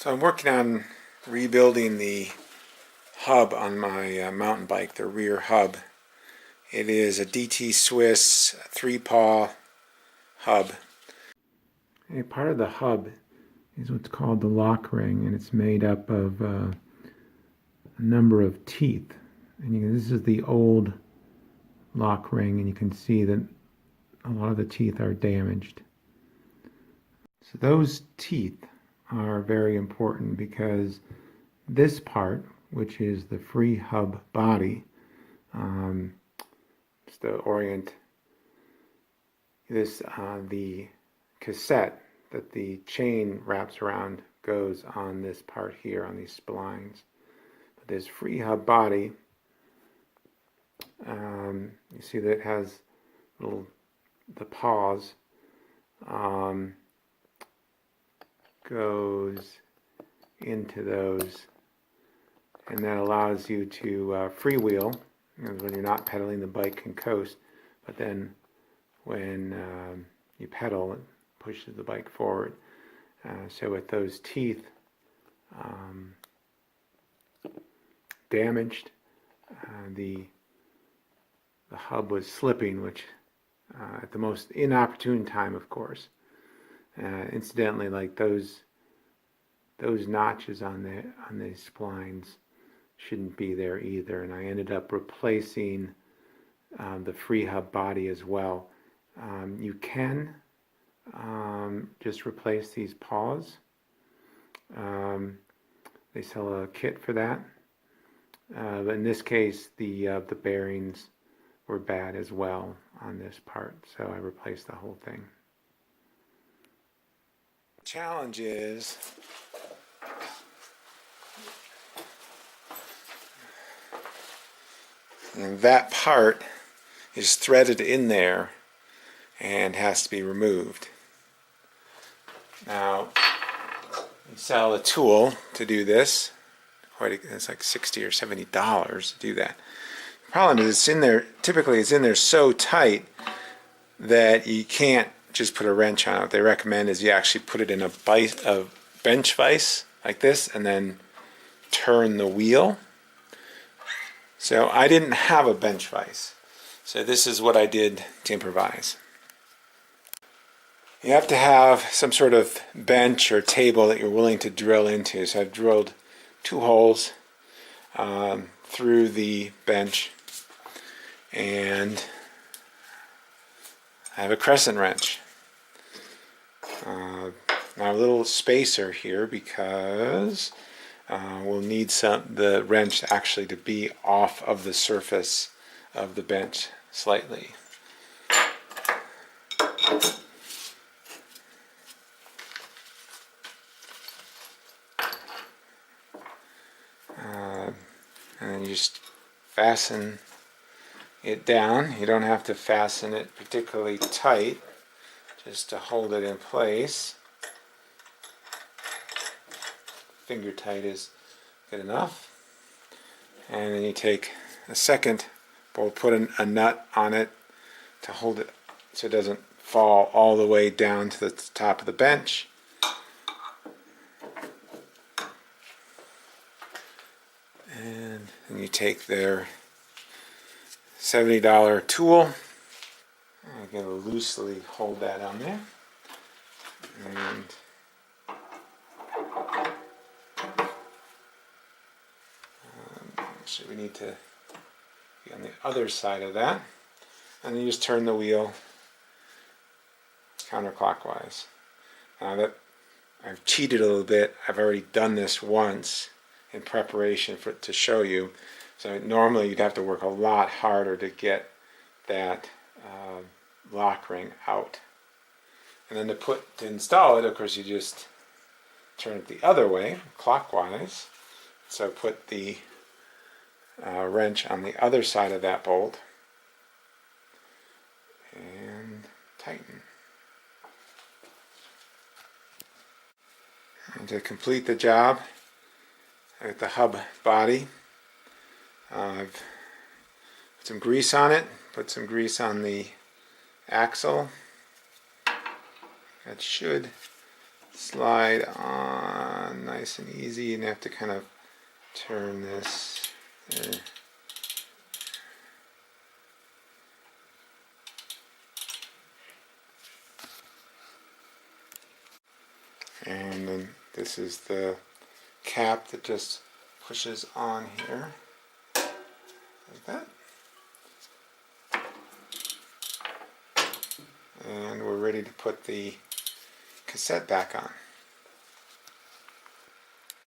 So I'm working on rebuilding the hub on my mountain bike, the rear hub. It is a DT Swiss 3-paw hub. A part of the hub is what's called the lock ring, and it's made up of a number of teeth. And this is the old lock ring, and you can see that a lot of the teeth are damaged. So those teeth are very important because this part, which is the free hub body, just to orient this, the cassette that the chain wraps around goes on this part here on these splines. But this free hub body, you see that it has the paws goes into those, and that allows you to freewheel when you're not pedaling. The bike can coast, but then when you pedal, it pushes the bike forward. So with those teeth damaged, the hub was slipping, which at the most inopportune time, of course. Incidentally, like those notches on the splines shouldn't be there either, and I ended up replacing the free hub body as well. You can just replace these paws. They sell a kit for that. But in this case, the bearings were bad as well on this part, so I replaced the whole thing. The challenge is that part is threaded in there and has to be removed. Now, you sell a tool to do this. It's like $60 or $70 to do that. The problem is it's in there. Typically, it's in there so tight that you can't just put a wrench on it. What they recommend is you actually put it in a bench vise like this, and then turn the wheel. So I didn't have a bench vise, so this is what I did to improvise. You have to have some sort of bench or table that you're willing to drill into. So I've drilled 2 holes through the bench, and I have a crescent wrench. Now a little spacer here because we'll need the wrench actually to be off of the surface of the bench slightly. And then you just fasten it down. You don't have to fasten it particularly tight, just to hold it in place. Finger tight is good enough. And then you take a second, we'll put a nut on it to hold it so it doesn't fall all the way down to the top of the bench. And then you take their $70 tool. I'm going to loosely hold that on there. And actually we need to be on the other side of that. And then you just turn the wheel counterclockwise. Now that I've cheated a little bit, I've already done this once in preparation to show you. So normally you'd have to work a lot harder to get that lock ring out. And then to install it, of course, you just turn it the other way, clockwise. So put the wrench on the other side of that bolt and tighten. And to complete the job with the hub body, I've put some grease on it, put some grease on the axle. That should slide on on nice and easy, and have to kind of turn this there. And then this is the cap that just pushes on here like that. And we're ready to put the cassette back on.